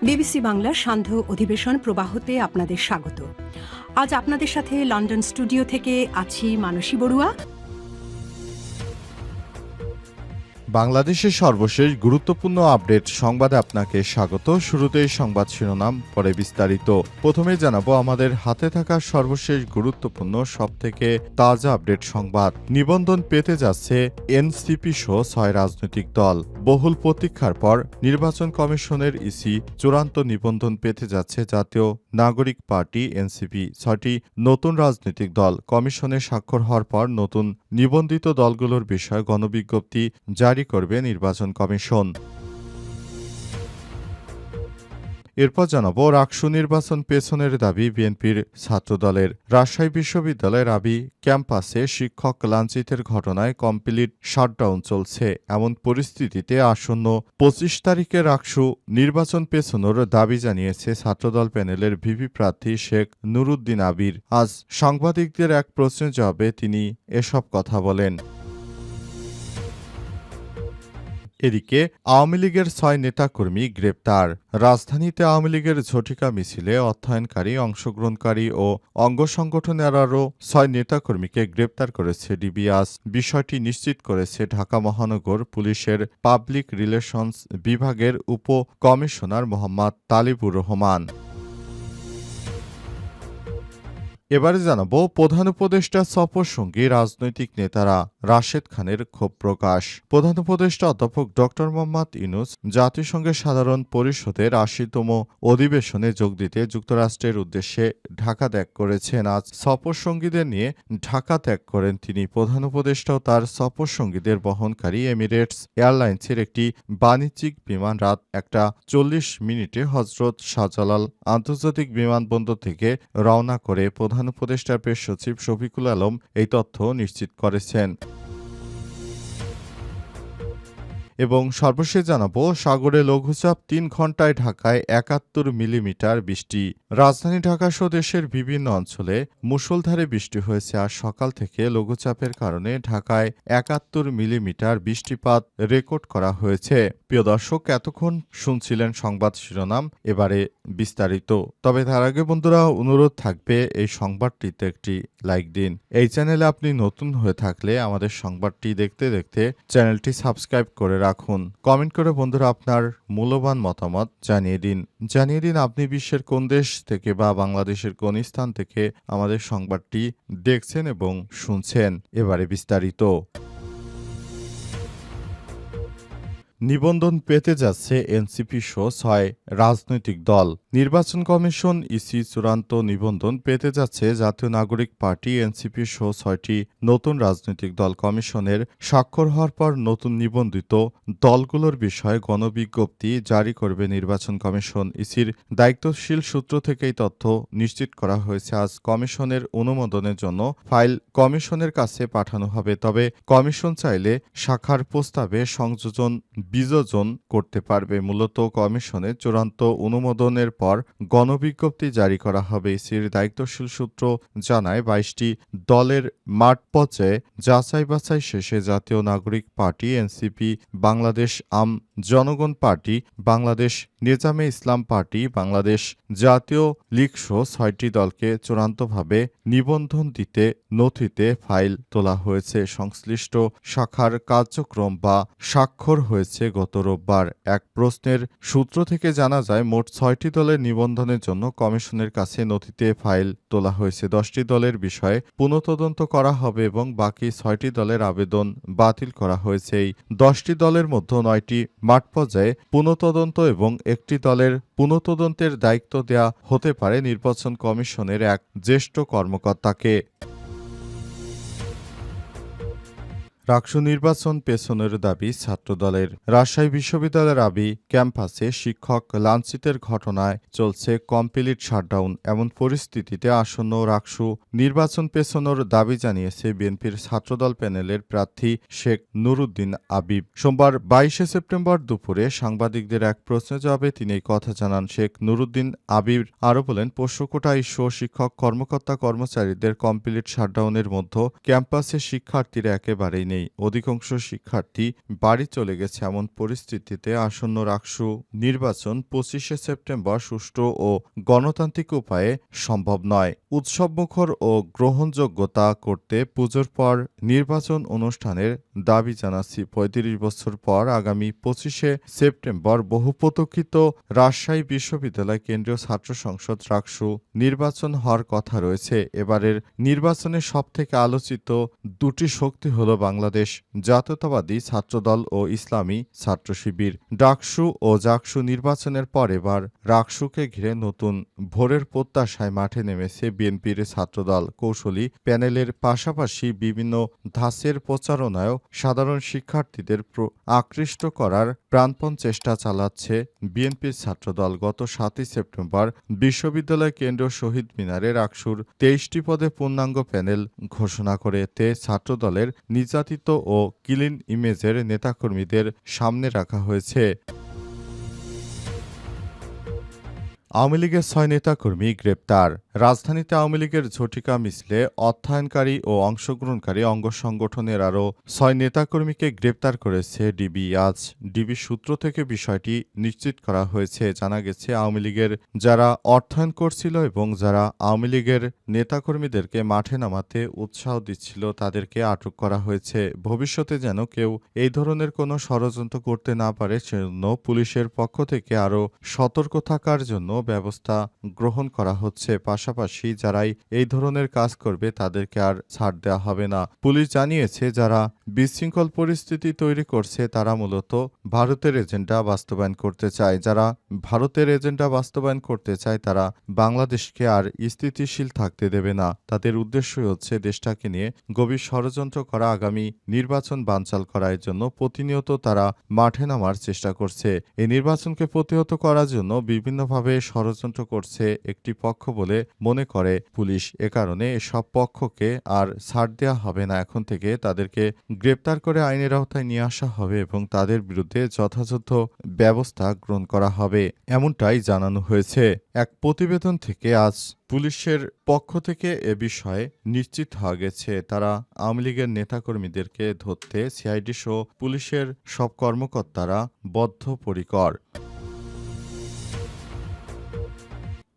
BBC বাংলার সান্ধ্য অধিবেশন প্রবাহতে আপনাদের স্বাগত। আজ আপনাদের সাথে লন্ডন স্টুডিও থেকে আছি মানসী বড়ুয়া। বাংলাদেশের সর্বশেষ গুরুত্বপূর্ণ আপডেট সংবাদে আপনাকে স্বাগত। শুরুতেই সংবাদ শিরোনাম, পরে বিস্তারিত। প্রথমে জানাবো আমাদের হাতে থাকা সর্বশেষ গুরুত্বপূর্ণ সবথেকে তাজা আপডেট সংবাদ। নিবন্ধন পেতে যাচ্ছে এনসিপি সহ 6 রাজনৈতিক দল। বহুল প্রতীক্ষার পর নির্বাচন কমিশনের ইসি চূড়ান্ত নিবন্ধন পেতে যাচ্ছে জাতীয় নাগরিক পার্টি এনসিপি। 6টি নতুন রাজনৈতিক দল কমিশনে স্বাক্ষর হওয়ার পর নতুন নিবন্ধিত দলগুলোর বিষয়ে গণবিজ্ঞপ্তি জারি করবে নির্বাচন কমিশন। এরপর জানাবো রাকসু নির্বাচন পেছনের দাবি বিএনপির ছাত্রদলের। রাজশাহী বিশ্ববিদ্যালয়ের রাবি ক্যাম্পাসে শিক্ষক লাঞ্ছিতের ঘটনায় কমপ্লিট শাটডাউন চলছে। এমন পরিস্থিতিতে আসন্ন 25 তারিখে রাকসু নির্বাচন পেছনোর দাবি জানিয়েছে ছাত্রদল প্যানেলের ভিপি প্রার্থী শেখ নুরুদ্দিন আবির। আজ সাংবাদিকদের এক প্রশ্নের জবাবে তিনি এসব কথা বলেন। এদিকে আওয়ামী লীগের 6 নেতাকর্মী গ্রেপ্তার। রাজধানীতে আওয়ামী লীগের ঝটিকা মিছিলে অর্থায়নকারী, অংশগ্রহণকারী ও অঙ্গ সংগঠনের আরও 6 নেতাকর্মীকে গ্রেপ্তার করেছে ডিবি। আজ বিষয়টি নিশ্চিত করেছে ঢাকা মহানগর পুলিশের পাবলিক রিলেশনস বিভাগের উপ কমিশনার মোহাম্মদ তালিবুর রহমান। এবারে জানাবো প্রধান উপদেষ্টা সফরসঙ্গী রাজনৈতিক নেতারা, রাশেদ খানের ক্ষোভ প্রকাশ। প্রধান উপদেষ্টা অধ্যাপক ড মোহাম্মদ ইউনূস জাতিসংঘের সাধারণ পরিষদের ৮০তম অধিবেশনে যোগ দিতে যুক্তরাষ্ট্রের উদ্দেশ্যে ঢাকা ত্যাগ করেছেন। আজ সফরসঙ্গীদের নিয়ে ঢাকা ত্যাগ করেন তিনি। প্রধান উপদেষ্টাও তার সফরসঙ্গীদের বহনকারী এমিরেটস এয়ারলাইন্সের একটি বাণিজ্যিক বিমান রাত 1:40 হজরত শাহজালাল আন্তর্জাতিক বিমানবন্দর থেকে রওনা করে প্রধান উপদেষ্টার প্রেস সচিব শফিকুল আলম এই তথ্য নিশ্চিত করেছেন। এবং সর্বশেষ জানাবো সাগরে লঘুচাপ 3 ঘণ্টায় ঢাকায় 71 মিলিমিটার বৃষ্টি। রাজধানী ঢাকাসহ দেশের বিভিন্ন অঞ্চলে মুষলধারে বৃষ্টি হয়েছে। আজ সকাল থেকে লঘুচাপের কারণে ঢাকায় 71 মিলিমিটার বৃষ্টিপাত রেকর্ড করা হয়েছে। প্রিয় দর্শক, এতক্ষণ শুনছিলেন সংবাদ শিরোনাম, এবারে বিস্তারিত। তবে তার আগে বন্ধুরা অনুরোধ থাকবে এই সংবাদটিতে একটি লাইক দিন। এই চ্যানেলে আপনি নতুন হয়ে থাকলে আমাদের সংবাদটি দেখতে দেখতে চ্যানেলটি সাবস্ক্রাইব করে রাখুন। কমেন্ট করে বন্ধুরা আপনার মূল্যবান মতামত জানিয়ে দিন আপনি বিশ্বের কোন দেশ থেকে বা বাংলাদেশের কোন স্থান থেকে আমাদের সংবাদটি দেখছেন এবং শুনছেন। এবারে বিস্তারিত। নিবন্ধন পেতে যাচ্ছে এনসিপি সহ 6 রাজনৈতিক দল। নির্বাচন কমিশন ইসি চূড়ান্ত নিবন্ধন পেতে যাচ্ছে জাতীয় নাগরিক পার্টি এনসিপি সহ 6টি নতুন রাজনৈতিক দল কমিশনের স্বাক্ষর হওয়ার পর নতুন নিবন্ধিত দলগুলোর বিষয়ে গণবিজ্ঞপ্তি জারি করবে নির্বাচন কমিশন। ইসির দায়িত্বশীল সূত্র থেকে এই তথ্য নিশ্চিত করা হয়েছে। আজ কমিশনের অনুমোদনের জন্য ফাইল কমিশনের কাছে পাঠানো হবে। তবে কমিশন চাইলে শাখার প্রস্তাবে সংযোজন বিযোজন করতে পারবে। মূলত কমিশনের চূড়ান্ত অনুমোদনের পর গণবিজ্ঞপ্তি জারি করা হবে। ইসির দায়িত্বশীল সূত্র জানায় 22টি দলের মাঠ পর্যায়ে যাচাই বাছাই শেষে জাতীয় নাগরিক পার্টি এনসিপি, বাংলাদেশ আম জনগণ পার্টি, বাংলাদেশ নেজামে ইসলাম পার্টি, বাংলাদেশ জাতীয় লীগসহ 6টি দলকে চূড়ান্তভাবে নিবন্ধন দিতে নথিতে ফাইল তোলা হয়েছে। সংশ্লিষ্ট শাখার কার্যক্রম বা স্বাক্ষর হয়েছে গত রোববার। এক প্রশ্নের সূত্র থেকে জানা যায় মোট 6টি দলের নিবন্ধনের জন্য কমিশনের কাছে নথিতে ফাইল তোলা হয়েছে। 10টি দলের বিষয়ে পুনঃতদন্ত করা হবে এবং বাকি 6টি দলের আবেদন বাতিল করা হয়েছে। এই 10টি দলের মধ্যে 9টি মাঠ পর্যায়ে পুনঃতদন্ত এবং একটি দলের পুনঃতদন্তের দায়িত্ব দেয়া হতে পারে নির্বাচন কমিশনের এক জ্যেষ্ঠ কর্মকর্তাকে। রাকসু নির্বাচন পেছনের দাবি ছাত্রদলের। রাজশাহী বিশ্ববিদ্যালয়ের রাবি ক্যাম্পাসে শিক্ষক লাঞ্ছিতের ঘটনায় চলছে কমপ্লিট শাটডাউন। এমন পরিস্থিতিতে আসন্ন রাকসু নির্বাচন পেছনের দাবি জানিয়েছে বিএনপির ছাত্রদল প্যানেলের প্রার্থী শেখ নুরুদ্দিন আবিব। সোমবার 22 সেপ্টেম্বর দুপুরে সাংবাদিকদের এক প্রশ্নের জবাবে তিনি এই কথা জানান। শেখ নুরুদ্দিন আবিব আরও বলেন, পোষ্যকোটা ইস্যু শিক্ষক কর্মকর্তা কর্মচারীদের কমপ্লিট শাটডাউনের মধ্যে ক্যাম্পাসে শিক্ষার্থীরা একেবারেই নেই। নেই। অধিকাংশ শিক্ষার্থী বাড়ি চলে গেছে। এমন পরিস্থিতিতে আসন্ন রাকসু নির্বাচন ২৫শে সেপ্টেম্বর সুষ্ঠু ও গণতান্ত্রিক উপায়ে সম্ভব নয়। উৎসবমুখর ও গ্রহণযোগ্যতা করতে পুজোর পর নির্বাচন অনুষ্ঠানের দাবি জানাচ্ছি। ৩৫ বছর পর আগামী ২৫শে সেপ্টেম্বর বহুপ্রতীক্ষিত রাজশাহী বিশ্ববিদ্যালয় কেন্দ্রীয় ছাত্র সংসদ রাকসু নির্বাচন হওয়ার কথা রয়েছে। এবারের নির্বাচনে সবথেকে আলোচিত দুটি শক্তি হল বাংলাদেশ জাতীয়তাবাদী ছাত্রদল ও ইসলামী ছাত্র শিবির। ডাকসু ও জাকসু নির্বাচনের পর এবার রাকসুকে ঘিরে নতুন ভোরের প্রত্যাশায় মাঠে নেমেছে বিএনপির ছাত্রদল। কৌশলী প্যানেলের পাশাপাশি বিভিন্ন ধাঁচের প্রচারণায়ও সাধারণ শিক্ষার্থীদের আকৃষ্ট করার প্রাণপণ চেষ্টা চালাচ্ছে বিএনপির ছাত্রদল। গত ৭ই সেপ্টেম্বর বিশ্ববিদ্যালয় কেন্দ্রীয় শহীদ মিনারে রাকসুর ২৩টি পদে পূর্ণাঙ্গ প্যানেল ঘোষণা করে এতে ছাত্রদলের নির্যাতিত ও ক্লিন ইমেজের নেতাকর্মীদের সামনে রাখা হয়েছে। আওয়ামী লীগের ৬ নেতাকর্মী গ্রেপ্তার। রাজধানীতে আওয়ামী লীগের ঝটিকা মিছিলে অর্থায়নকারী ও অংশগ্রহণকারী অঙ্গ সংগঠনের আরও ৬ নেতাকর্মীকে গ্রেপ্তার করেছে ডিবি। আজ ডিবি সূত্র থেকে বিষয়টি নিশ্চিত করা হয়েছে। জানা গেছে আওয়ামী লীগের যারা অর্থায়ন করছিল এবং যারা আওয়ামী লীগের নেতাকর্মীদেরকে মাঠে নামাতে উৎসাহ দিচ্ছিল তাদেরকে আটক করা হয়েছে। ভবিষ্যতে যেন কেউ এই ধরনের কোনো ষড়যন্ত্র করতে না পারে সেজন্য পুলিশের পক্ষ থেকে আরও সতর্ক থাকার জন্য ব্যবস্থা গ্রহণ করা হচ্ছে। পাশাপাশি যারাই এই ধরনের কাজ করবে তাদেরকে আর ছাড় দেওয়া হবে না। পুলিশ জানিয়েছে যারা বিশৃঙ্খল পরিস্থিতি তৈরি করছে তারা মূলত ভারতের এজেন্ডা বাস্তবায়ন করতে চায়। যারা ভারতের এজেন্ডা বাস্তবায়ন করতে চায় তারা বাংলাদেশকে আর স্থিতিশীল থাকতে দেবে না। তাদের উদ্দেশ্যই হচ্ছে দেশটাকে নিয়ে গভীর ষড়যন্ত্র করা, আগামী নির্বাচন বানচাল করার জন্য প্রতিনিয়ত তারা মাঠে নামার চেষ্টা করছে। এই নির্বাচনকে প্রতিহত করার জন্য বিভিন্নভাবে ষড়যন্ত্র করছে একটি পক্ষ বলে মনে করে পুলিশ। এ কারণে এসব পক্ষকে আর ছাড় দেওয়া হবে না। এখন থেকে তাদেরকে গ্রেপ্তার করে আইনের আওতায় নিয়ে আসা হবে এবং তাদের বিরুদ্ধে যথাযথ ব্যবস্থা গ্রহণ করা হবে, এমনটাই জানানো হয়েছে। এক প্রতিবেদন থেকে আজ পুলিশের পক্ষ থেকে এ বিষয়ে নিশ্চিত হওয়া গেছে তারা আওয়ামী লীগের নেতাকর্মীদেরকে ধরতে সিআইডি সহ পুলিশের সব কর্মকর্তারা বদ্ধপরিকর।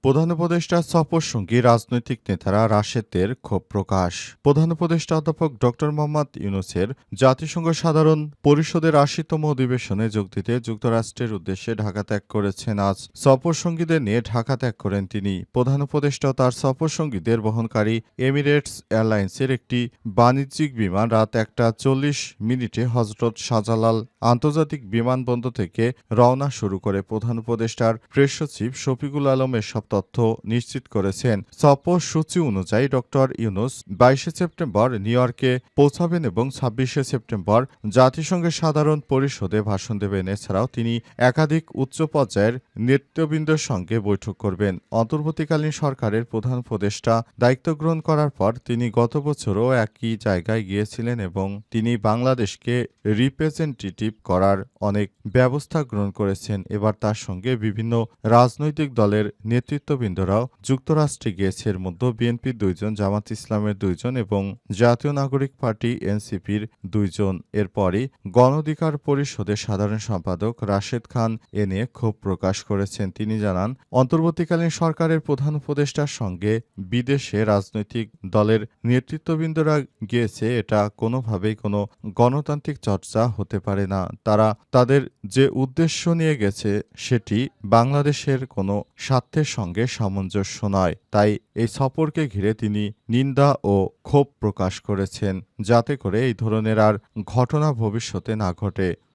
প্রধান উপদেষ্টা সফরসঙ্গী রাজনৈতিক নেতারা রাশেদের ক্ষোভ প্রকাশ। প্রধান উপদেষ্টা অধ্যাপক ড মোহাম্মদ ইউনূসের জাতিসংঘ সাধারণ পরিষদের ৮০তম অধিবেশনে যোগ দিতে যুক্তরাষ্ট্রের উদ্দেশ্যে ঢাকা ত্যাগ করেছেন। আজ সফরসঙ্গীদের নিয়ে ঢাকা ত্যাগ করেন তিনি। প্রধান উপদেষ্টা ও তার সফরসঙ্গীদের বহনকারী এমিরেটস এয়ারলাইন্সের একটি বাণিজ্যিক বিমান রাত ১টা ৪০ হজরত শাহজালাল আন্তর্জাতিক বিমানবন্দর থেকে রওনা শুরু করে। প্রধান উপদেষ্টার প্রেস সচিব শফিকুল আলম এসব তথ্য নিশ্চিত করেছেন। সফর সূচি অনুযায়ী ড ইউনূস ২২শে সেপ্টেম্বর নিউ ইয়র্কে পৌঁছাবেন এবং ২৬শে সেপ্টেম্বর জাতিসংঘের সাধারণ পরিষদে ভাষণ দেবেন। এছাড়াও তিনি একাধিক উচ্চ পর্যায়ের নেতৃবৃন্দের সঙ্গে বৈঠক করবেন। অন্তর্বর্তীকালীন সরকারের প্রধান উপদেষ্টা দায়িত্ব গ্রহণ করার পর তিনি গত বছরও একই জায়গায় গিয়েছিলেন এবং তিনি বাংলাদেশকে রিপ্রেজেন্টেটিভ করার অনেক ব্যবস্থা গ্রহণ করেছেন। এবার তার সঙ্গে বিভিন্ন রাজনৈতিক দলের নেতৃত্ববৃন্দরাও যুক্তরাষ্ট্রে গিয়েছে। এর মধ্যে বিএনপির ২ জন, জামাত ইসলামের ২ জন এবং জাতীয় নাগরিক পার্টি এনসিপির ২ জন। এরপরই গণ অধিকার পরিষদের সাধারণ সম্পাদক রাশেদ খান এ নিয়ে ক্ষোভ প্রকাশ করেছেন। তিনি জানান, অন্তর্বর্তীকালীন সরকারের প্রধান উপদেষ্টার সঙ্গে বিদেশে রাজনৈতিক দলের নেতৃত্ববৃন্দরা গিয়েছে, এটা কোনোভাবেই কোনো গণতান্ত্রিক চর্চা হতে পারে না। তারা তাদের যে উদ্দেশ্য নিয়ে গেছে সেটি বাংলাদেশের কোনো স্বার্থের সঙ্গে সামঞ্জস্য নয়। তাই এই সফরকে ঘিরে তিনি নিন্দা ও ক্ষোভ প্রকাশ করেছেন, যাতে করে এই ধরনের আর ঘটনা ভবিষ্যতে না ঘটে।